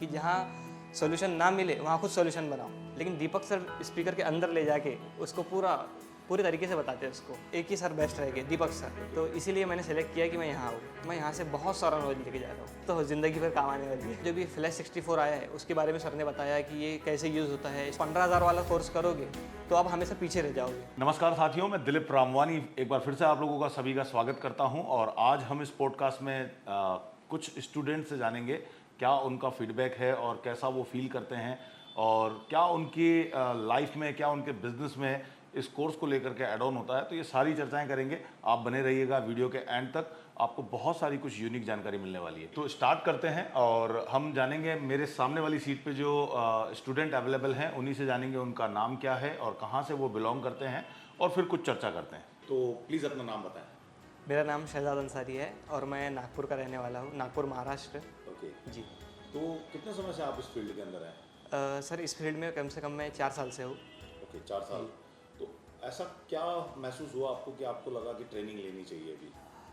कि जहाँ सॉल्यूशन ना मिले वहाँ खुद सॉल्यूशन बनाओ। लेकिन दीपक सर स्पीकर के अंदर ले जाके उसको पूरे तरीके से बताते हैं उसको। एक ही सर बेस्ट रहेंगे, दीपक सर। तो इसीलिए मैंने सेलेक्ट किया कि मैं यहाँ आऊँ। मैं यहाँ से बहुत सारा नॉलेज लेके जा रहा हूँ, तो ज़िंदगी भर काम आने वाली है। जब ये फ्लैश 64 आया है उसके बारे में सर ने बताया कि ये कैसे यूज़ होता है। 15,000 वाला कोर्स करोगे तो आप हमेशा पीछे रह जाओगे। नमस्कार साथियों, मैं दिलीप रामवानी एक बार फिर से आप लोगों का सभी का स्वागत करता हूं। और आज हम इस पॉडकास्ट में कुछ स्टूडेंट से जानेंगे क्या उनका फीडबैक है और कैसा वो फील करते हैं और क्या उनकी लाइफ में, क्या उनके बिजनेस में इस कोर्स को लेकर के ऐड ऑन होता है। तो ये सारी चर्चाएं करेंगे। आप बने रहिएगा वीडियो के एंड तक, आपको बहुत सारी कुछ यूनिक जानकारी मिलने वाली है। तो स्टार्ट करते हैं और हम जानेंगे मेरे सामने वाली सीट पे जो स्टूडेंट अवेलेबल हैं उन्हीं से जानेंगे उनका नाम क्या है और कहाँ से वो बिलोंग करते हैं और फिर कुछ चर्चा करते हैं। तो प्लीज़ अपना नाम बताएं। मेरा नाम शहजाद अंसारी है और मैं नागपुर का रहने वाला हूँ, नागपुर महाराष्ट्र। ओके जी। तो कितने समय से आप इस फील्ड के अंदर हैं? सर इस फील्ड में कम से कम मैं 4 साल से हूँ। ओके, 4 साल। तो ऐसा क्या महसूस हुआ आपको कि आपको लगा कि ट्रेनिंग लेनी चाहिए अभी?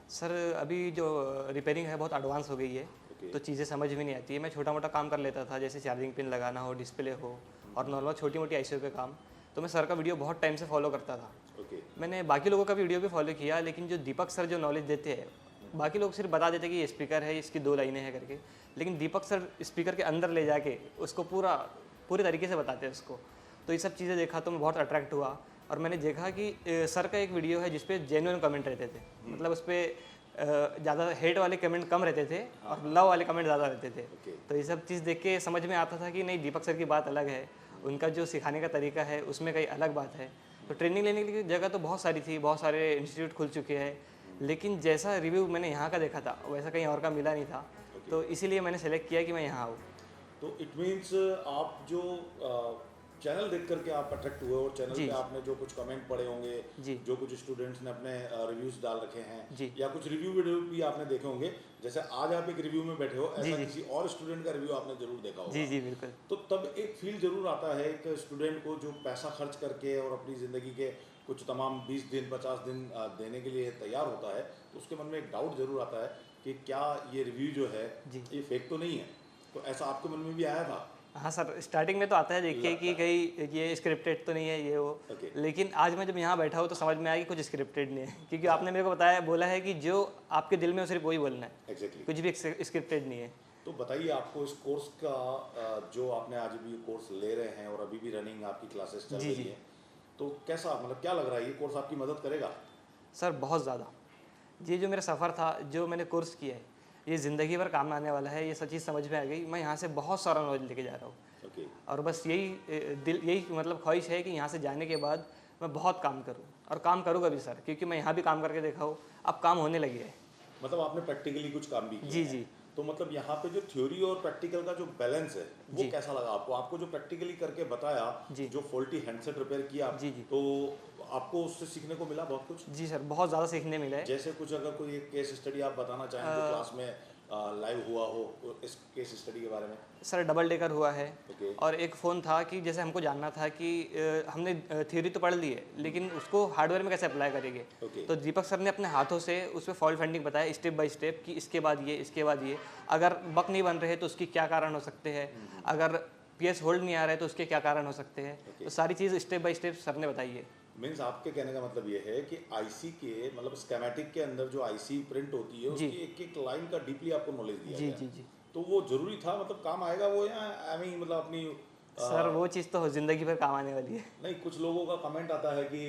सर अभी जो रिपेयरिंग है बहुत एडवांस हो गई है। ओके। तो चीज़ें समझ में नहीं आती है। मैं छोटा मोटा काम कर लेता था, जैसे चार्जिंग पिन लगाना हो, डिस्प्ले हो और नॉर्मल छोटी मोटी आईसीयू के काम। तो मैं सर का वीडियो बहुत टाइम से फॉलो करता था। ओके। मैंने बाकी लोगों का वीडियो भी फॉलो किया, लेकिन जो दीपक सर जो नॉलेज देते हैं, बाकी लोग सिर्फ बता देते कि ये स्पीकर है, इसकी 2 लाइनें हैं करके। लेकिन दीपक सर स्पीकर के अंदर ले जाके उसको पूरे तरीके से बताते हैं उसको। तो ये सब चीज़ें देखा तो मैं बहुत अट्रैक्ट हुआ और मैंने देखा कि सर का एक वीडियो है जिसपे जेन्युइन कमेंट रहते थे। मतलब उस पर ज़्यादा हेट वाले कमेंट कम रहते थे और लव वाले कमेंट ज़्यादा रहते थे। तो ये सब चीज़ देख के समझ में आता था कि नहीं, दीपक सर की बात अलग है, उनका जो सिखाने का तरीका है उसमें कई अलग बात है। तो ट्रेनिंग लेने की जगह तो बहुत सारी थी, बहुत सारे इंस्टीट्यूट खुल चुके हैं, लेकिन जैसा रिव्यू मैंने यहाँ का देखा था वैसा कहीं और का मिला नहीं था। तो इसीलिए मैंने सेलेक्ट किया कि मैं यहाँ आऊँ। तो इट मीन्स आप जो चैनल देख करके आप अट्रैक्ट हुए और चैनल पे आपने जो कुछ कमेंट पढ़े होंगे, जो कुछ स्टूडेंट्स ने अपने रिव्यूज डाल रखे हैं या कुछ रिव्यू वीडियो भी आपने देखे होंगे, जैसे आज आप एक रिव्यू में बैठे हो, ऐसा किसी और स्टूडेंट का रिव्यू आपने जरूर देखा होगा। जी जी बिल्कुल। तो तब एक फील जरूर आता है एक स्टूडेंट को जो पैसा खर्च करके और अपनी ज़िंदगी के कुछ तमाम 20 दिन 50 दिन देने के लिए तैयार होता है, तो उसके मन में एक डाउट जरूर आता है कि क्या ये रिव्यू जो है ये फेक तो नहीं है। तो ऐसा आपके मन में भी आया था? हाँ सर, स्टार्टिंग में तो आता है देखिए कि कहीं ये स्क्रिप्टेड तो नहीं है ये वो। लेकिन आज मैं जब यहाँ बैठा हूँ तो समझ में आया कि कुछ स्क्रिप्टेड नहीं है, क्योंकि आपने मेरे को बोला है कि जो आपके दिल में हो सिर्फ वही बोलना है। एग्जैक्टली। कुछ भी स्क्रिप्टेड नहीं है। तो बताइए, आपको इस कोर्स का जो आपने आज भी कोर्स ले रहे हैं और अभी भी रनिंग आपकी क्लासेस चल रही है, तो कैसा, मतलब क्या लग रहा है ये कोर्स आपकी मदद करेगा? सर बहुत ज़्यादा। ये जो मेरा सफ़र था, जो मैंने कोर्स किया है, ये ज़िंदगी भर काम आने वाला है। ये सब चीज़ समझ में आ गई। मैं यहाँ से बहुत सारा नॉलेज लेके जा रहा हूँ। ओके। और बस यही मतलब ख्वाहिश है कि यहाँ से जाने के बाद मैं बहुत काम करूँ और काम करूँगा भी सर, क्योंकि मैं यहाँ भी काम करके देखा हूँ, अब काम होने लगे है। मतलब आपने प्रैक्टिकली कुछ काम भी किया जी है। जी। तो मतलब यहाँ पे जो थ्योरी और प्रैक्टिकल का जो बैलेंस है वो कैसा लगा आपको? आपको जो प्रैक्टिकली करके बताया, जो फॉल्टी हैंडसेट रिपेयर किया, तो आपको उससे सीखने को मिला बहुत कुछ? जी सर, बहुत ज़्यादा सीखने मिला है। जैसे कुछ अगर कोई एक केस स्टडी आप बताना चाहें जो क्लास में लाइव हुआ हो, इस केस स्टडी के बारे में। सर डबल डेकर हुआ है। और एक फ़ोन था कि जैसे हमको जानना था कि हमने थ्योरी तो पढ़ ली है, लेकिन उसको हार्डवेयर में कैसे अप्लाई करेंगे। तो दीपक सर ने अपने हाथों से उस पर फॉल्ट फाइंडिंग बताया स्टेप बाय स्टेप कि इसके बाद ये, इसके बाद ये, अगर बक नहीं बन रहे तो उसकी क्या कारण हो सकते हैं, अगर पीएस होल्ड नहीं आ रहा है तो उसके क्या कारण हो सकते हैं। तो सारी चीज़ स्टेप बाय स्टेप सर ने बताई है। मीन्स आपके कहने का मतलब ये है कि आईसी के, मतलब स्कीमेटिक के अंदर जो आईसी प्रिंट होती है उसकी एक एक लाइन का डीपली आपको नॉलेज दिया गया। जी जी। तो वो जरूरी था, मतलब काम आएगा वो, या एवं ही मतलब अपनी सर वो चीज़ तो ज़िंदगी भर काम आने वाली है। नहीं, कुछ लोगों का कमेंट आता है कि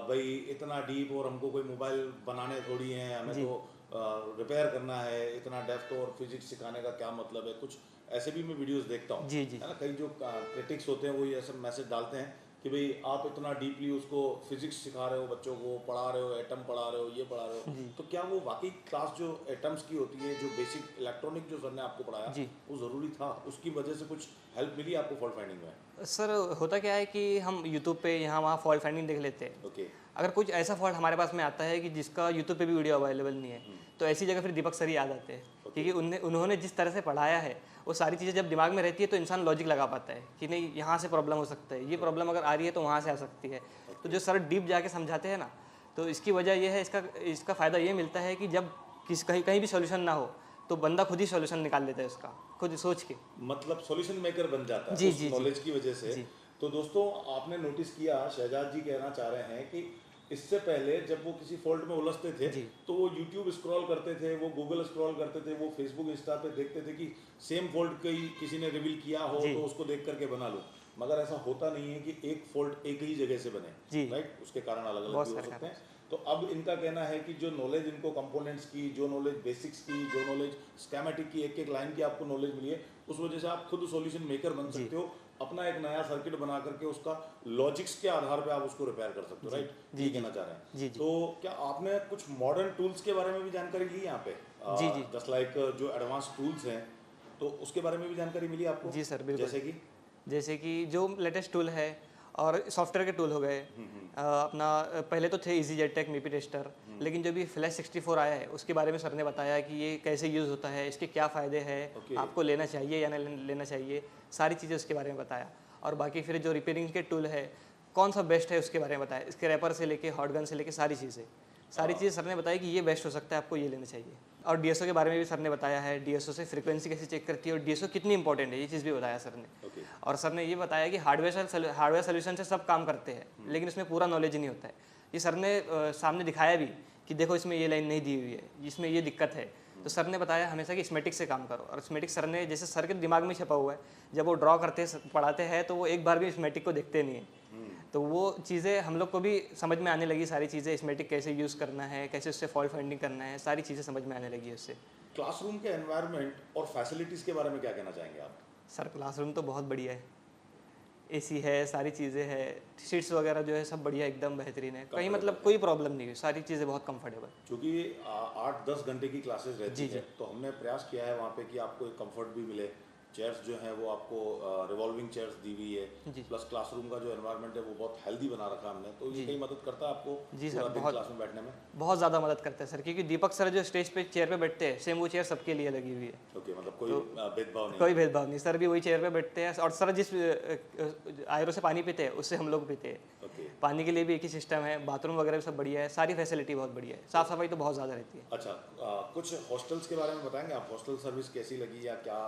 भाई इतना डीप और हमको कोई मोबाइल बनाने थोड़ी है, हमें तो रिपेयर करना है, इतना डेप्थ और फिजिक्स सिखाने का क्या मतलब है। कुछ ऐसे भी मैं वीडियोस देखता हूँ, जी जी। है ना। कई जो क्रिटिक्स होते हैं वो ये सब मैसेज डालते हैं कि भाई आप इतना डीपली उसको फिजिक्स सिखा रहे हो, बच्चों को पढ़ा रहे हो, एटम पढ़ा रहे हो, ये पढ़ा रहे हो। तो क्या वो वाकई क्लास जो एटम्स की होती है, जो बेसिक इलेक्ट्रॉनिक जो सर ने आपको पढ़ाया, वो ज़रूरी था? उसकी वजह से कुछ हेल्प मिली आपको फॉल्ट फाइंडिंग में? सर होता क्या है कि हम यूट्यूब पे यहाँ वहाँ फॉल्ट फाइंडिंग देख लेते हैं। अगर कुछ ऐसा फॉल्ट हमारे पास में आता है कि जिसका यूट्यूब पे भी वीडियो अवेलेबल नहीं है, तो ऐसी जगह फिर दीपक सर ही याद आते हैं, क्योंकि उन्होंने जिस तरह से पढ़ाया है वो सारी चीज़ें जब दिमाग में रहती है तो इंसान लॉजिक लगा पाता है कि नहीं, यहाँ से प्रॉब्लम हो सकता है, ये प्रॉब्लम अगर आ रही है तो वहाँ से आ सकती है। तो जो सर डीप जाके समझाते हैं ना, तो इसकी वजह ये है, इसका फ़ायदा ये मिलता है कि जब कहीं भी सॉल्यूशन ना हो तो बंदा खुद ही सॉल्यूशन निकाल लेता है उसका। खुद सोच के। मतलब सॉल्यूशन मेकर बन जाता है जी, उस जी, जी। नॉलेज की वजह से। जी। तो दोस्तों आपने नोटिस किया, शहजाद जी कहना चाह रहे हैं कि इससे पहले जब वो किसी फॉल्ट में उलझते थे जी। तो वो यूट्यूब स्क्रॉल करते थे, वो गूगल स्क्रॉल करते थे, वो फेसबुक इंस्टा पे देखते थे कि सेम फॉल्ट कहीं किसी ने रिवील किया हो जी। तो उसको देख करके बना लो। मगर ऐसा होता नहीं है कि एक फॉल्ट एक ही जगह से बने, जी। राइट? उसके कारण अलग अलग बहुत भी हो सारे सकते कारण। हैं। तो अब इनका कहना है कि जो नॉलेज इनको कंपोनेंट्स की, जो नॉलेज बेसिक्स की, जो नॉलेज स्कीमेटिक की, एक एक लाइन की आपको नॉलेज मिली है, उस वजह से आप खुद सॉल्यूशन मेकर बन जी। सकते हो। अपना एक नया सर्किट बना करके उसका लॉजिक्स के आधार पे आप उसको रिपेयर कर सकते हो, जी। राइट? जी, ये जी। कहना चाह रहे हैं। जी, जी। तो क्या आपने कुछ मॉडर्न टूल्स के बारे में भी जानकारी ली यहाँ पे? जी, जी। जस्ट लाइक जो एडवांस टूल्स हैं, तो उसके बारे में भी जानकारी मिली आपको? जी सर, बिल्कुल। जैसे कि जैसे कि जो लेटेस्ट टूल है और सॉफ्टवेयर के टूल हो गए, अपना पहले तो थे इजी जेट टेक मीपी टेस्टर, लेकिन जो भी फ्लैश 64 आया है उसके बारे में सर ने बताया कि ये कैसे यूज़ होता है, इसके क्या फ़ायदे हैं, Okay. आपको लेना चाहिए या नहीं लेना चाहिए, सारी चीज़ें उसके बारे में बताया। और बाकी फिर जो रिपेयरिंग के टूल है कौन सा बेस्ट है उसके बारे में बताया, इसके रैपर से लेके हॉट गन से लेके सारी चीज़ें सर ने बताई कि ये बेस्ट हो सकता है, आपको ये लेना चाहिए। और डीएसओ के बारे में भी सर ने बताया है, डीएसओ से फ्रीक्वेंसी कैसे चेक करती है और डीएसओ कितनी इंपॉर्टेंट है, ये चीज़ भी बताया सर ने। ओके, और सर ने ये बताया कि हार्डवेयर सोल्यूशन से सब काम करते हैं, लेकिन इसमें पूरा नॉलेज नहीं होता है। ये सर ने सामने दिखाया भी कि देखो इसमें ये लाइन नहीं दी हुई है, इसमें ये दिक्कत है। तो सर ने बताया हमेशा कि स्मेटिक से काम करो, और स्मेटिक सर ने जैसे सर के दिमाग में छपा हुआ है, जब वो ड्रॉ करते पढ़ाते हैं तो वो एक बार भी स्मेटिक को देखते नहीं है। तो वो चीज़ें हम लोग को भी समझ में आने लगी, सारी चीज़ें स्मेटिक कैसे यूज़ करना है, कैसे उससे फॉल्ट फाइंडिंग करना है, सारी चीज़ें समझ में आने लगी उससे। क्लासरूम के एनवायरनमेंट और फैसिलिटीज़ के बारे में क्या कहना चाहेंगे आप? सर क्लासरूम तो बहुत बढ़िया है, एसी है, सारी चीज़ें हैं, सीट्स वगैरह जो है सब बढ़िया एकदम बेहतरीन है, कहीं मतलब कोई प्रॉब्लम नहीं हुई, सारी चीज़ें बहुत कंफर्टेबल। क्योंकि 8-10 घंटे की क्लासेस रहती जी, है, जी। तो हमने प्रयास किया है वहाँ पे कि आपको एक कंफर्ट भी मिले। चेयर्स जो हैं वो आपको रिवॉल्विंग चेयर्स दी हुई है, जी। प्लस क्लासरूम का जो एनवायरनमेंट है वो बहुत हेल्दी बना रखा हमने, तो ये जी। कहीं मदद करता है आपको जी सर, पूरा दिन बहुत क्लास में बैठने में? बहुत ज़्यादा मदद करता है सर, क्योंकि दीपक सर जो स्टेज पे चेयर पे बैठते हैं सेम वो चेयर सबके लिए लगी हुई है, ओके, मतलब कोई भेदभाव नहीं कोई है। भेदभाव नहीं, सर भी वही चेयर पे बैठते हैं। और सर जिस आयरो से पानी पीते हैं उससे हम लोग पीते हैं, ओके, पानी के लिए भी एक ही सिस्टम है, बाथरूम वगैरह भी सब बढ़िया है, सारी फैसिलिटी बहुत बढ़िया है, साफ़ सफाई तो बहुत ज़्यादा रहती है। अच्छा, कुछ हॉस्टल्स के बारे में बताएंगे आप? हॉस्टल सर्विस कैसी लगी या क्या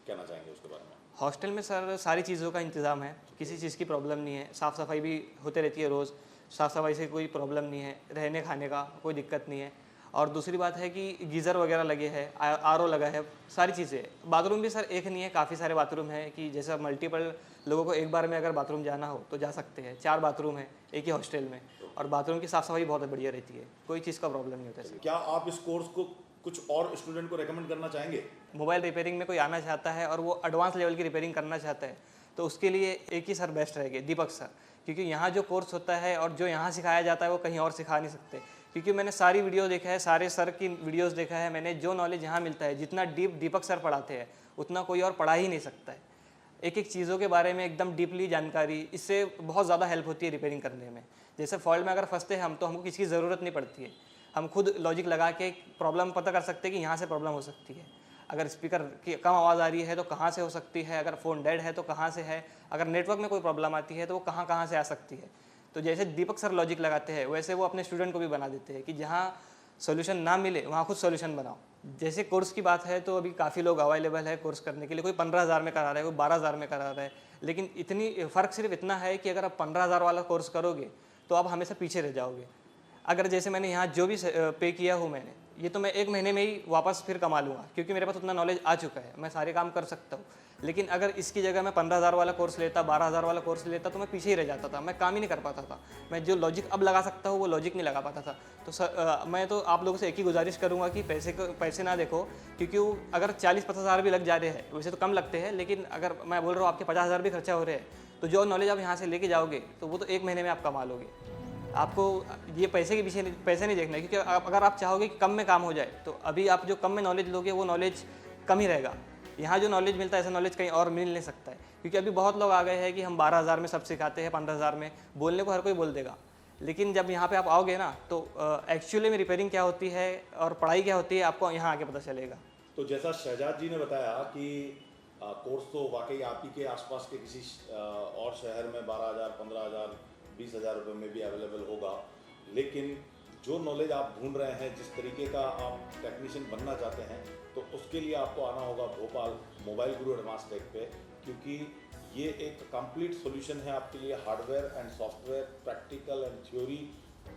कहना चाहेंगे उसके बारे में? हॉस्टल में सर सारी चीज़ों का इंतज़ाम है, किसी चीज़ की प्रॉब्लम नहीं है, साफ़ सफाई भी होते रहती है रोज़, साफ़ सफाई से कोई प्रॉब्लम नहीं है, रहने खाने का कोई दिक्कत नहीं है। और दूसरी बात है कि गीज़र वगैरह लगे हैं, आरओ लगा है, सारी चीज़ें। बाथरूम भी सर एक नहीं है, काफ़ी सारे बाथरूम हैं कि जैसा मल्टीपल लोगों को एक बार में अगर बाथरूम जाना हो तो जा सकते हैं। 4 बाथरूम है एक ही हॉस्टल में, और बाथरूम की साफ़ सफाई बहुत बढ़िया रहती है, कोई चीज़ का प्रॉब्लम नहीं होता है सर। क्या आप इस कोर्स को कुछ और स्टूडेंट को रेकमेंड करना चाहेंगे? मोबाइल रिपेयरिंग में कोई आना चाहता है और वो एडवांस लेवल की रिपेयरिंग करना चाहता है तो उसके लिए एक ही सर बेस्ट रहेंगे, दीपक सर। क्योंकि यहाँ जो कोर्स होता है और जो यहाँ सिखाया जाता है वो कहीं और सिखा नहीं सकते। क्योंकि मैंने सारी वीडियो देखा है, सारे सर की वीडियोस देखा है मैंने, जो नॉलेज यहाँ मिलता है, जितना डीप दीपक सर पढ़ाते हैं उतना कोई और पढ़ा ही नहीं सकता है। एक एक चीज़ों के बारे में एकदम डीपली जानकारी, इससे बहुत ज़्यादा हेल्प होती है रिपेयरिंग करने में। जैसे फॉल्ट में अगर फंसते हैं हम तो हमको किसी की ज़रूरत नहीं पड़ती है, हम खुद लॉजिक लगा के प्रॉब्लम पता कर सकते हैं कि यहाँ से प्रॉब्लम हो सकती है। अगर स्पीकर की कम आवाज़ आ रही है तो कहाँ से हो सकती है, अगर फ़ोन डेड है तो कहाँ से है, अगर नेटवर्क में कोई प्रॉब्लम आती है तो वो कहाँ कहाँ से आ सकती है। तो जैसे दीपक सर लॉजिक लगाते हैं वैसे वो अपने स्टूडेंट को भी बना देते हैं कि जहाँ सॉल्यूशन ना मिले वहाँ खुद सॉल्यूशन बनाओ। जैसे कोर्स की बात है तो अभी काफ़ी लोग अवेलेबल है कोर्स करने के लिए, कोई 15,000 में करा रहा है, कोई 12,000 में करा रहा है, लेकिन इतनी फ़र्क सिर्फ इतना है कि अगर आप 15,000 वाला कोर्स करोगे तो आप हमेशा पीछे रह जाओगे। अगर जैसे मैंने यहाँ जो भी पे किया हूँ मैंने, ये तो मैं 1 महीने में ही वापस फिर कमा लूँगा क्योंकि मेरे पास उतना नॉलेज आ चुका है, मैं सारे काम कर सकता हूँ। लेकिन अगर इसकी जगह मैं 15,000 वाला कोर्स लेता, 12,000 वाला कोर्स लेता तो मैं पीछे ही रह जाता था, मैं काम ही नहीं कर पाता था। मैं जो लॉजिक अब लगा सकता हूँ वो लॉजिक नहीं लगा पाता था। तो मैं तो आप लोगों से एक ही गुजारिश करूँगा कि पैसे ना देखो, क्योंकि वो अगर 40-50 हज़ार भी लग जा रहे हैं, वैसे तो कम लगते हैं, लेकिन अगर मैं बोल रहा हूँ आपके 50,000 भी खर्चा हो रहे हैं, तो जो नॉलेज आप यहाँ से लेके जाओगे तो वो तो 1 महीने में आप कमा लोगे। आपको ये पैसे के पीछे पैसे नहीं देखना है, क्योंकि अगर आप चाहोगे कि कम में काम हो जाए तो अभी आप जो कम में नॉलेज लोगे वो नॉलेज कम ही रहेगा। यहाँ जो नॉलेज मिलता है ऐसा नॉलेज कहीं और मिल नहीं सकता है, क्योंकि अभी बहुत लोग आ गए हैं कि हम 12,000 में सब सिखाते हैं, 15,000 में बोलने को हर कोई बोल देगा, लेकिन जब यहाँ पे आप आओगे ना तो एक्चुअली में रिपेयरिंग क्या होती है और पढ़ाई क्या होती है आपको यहाँ आके पता चलेगा। तो जैसा शहजाद जी ने बताया कि कोर्स तो वाकई आप ही के आसपास के किसी और शहर में 12,000, 15,000, 20,000 रुपये में भी अवेलेबल होगा, लेकिन जो नॉलेज आप ढूंढ रहे हैं, जिस तरीके का आप टेक्नीशियन बनना चाहते हैं, तो उसके लिए आपको आना होगा भोपाल मोबाइल गुरु एडवांस टेक पे, क्योंकि ये एक कंप्लीट सॉल्यूशन है आपके लिए, hardware and software, practical and theory,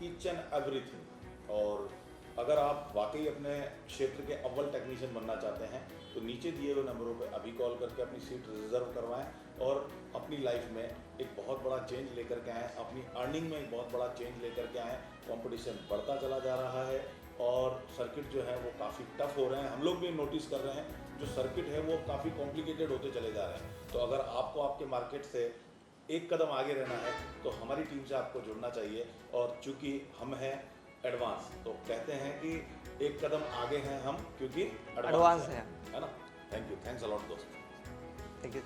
each and everything. और अगर आप वाकई अपने क्षेत्र के अव्वल टेक्नीशियन बनना चाहते हैं तो नीचे दिए हुए नंबरों पे अभी कॉल करके अपनी सीट रिजर्व करवाएं और अपनी लाइफ में एक बहुत बड़ा चेंज लेकर के आएँ, अपनी अर्निंग में एक बहुत बड़ा चेंज लेकर के आएँ। कंपटीशन बढ़ता चला जा रहा है और सर्किट जो है वो काफ़ी टफ हो रहे हैं, हम लोग भी नोटिस कर रहे हैं, जो सर्किट है वो काफ़ी कॉम्प्लिकेटेड होते चले जा रहे हैं। तो अगर आपको आपके मार्केट से एक कदम आगे रहना है तो हमारी टीम से आपको जुड़ना चाहिए। और चूँकि हम हैं एडवांस, तो कहते हैं कि एक कदम आगे हैं हम, क्योंकि एडवांस है ना। Thank you, thanks a lot दोस्त। Thank you.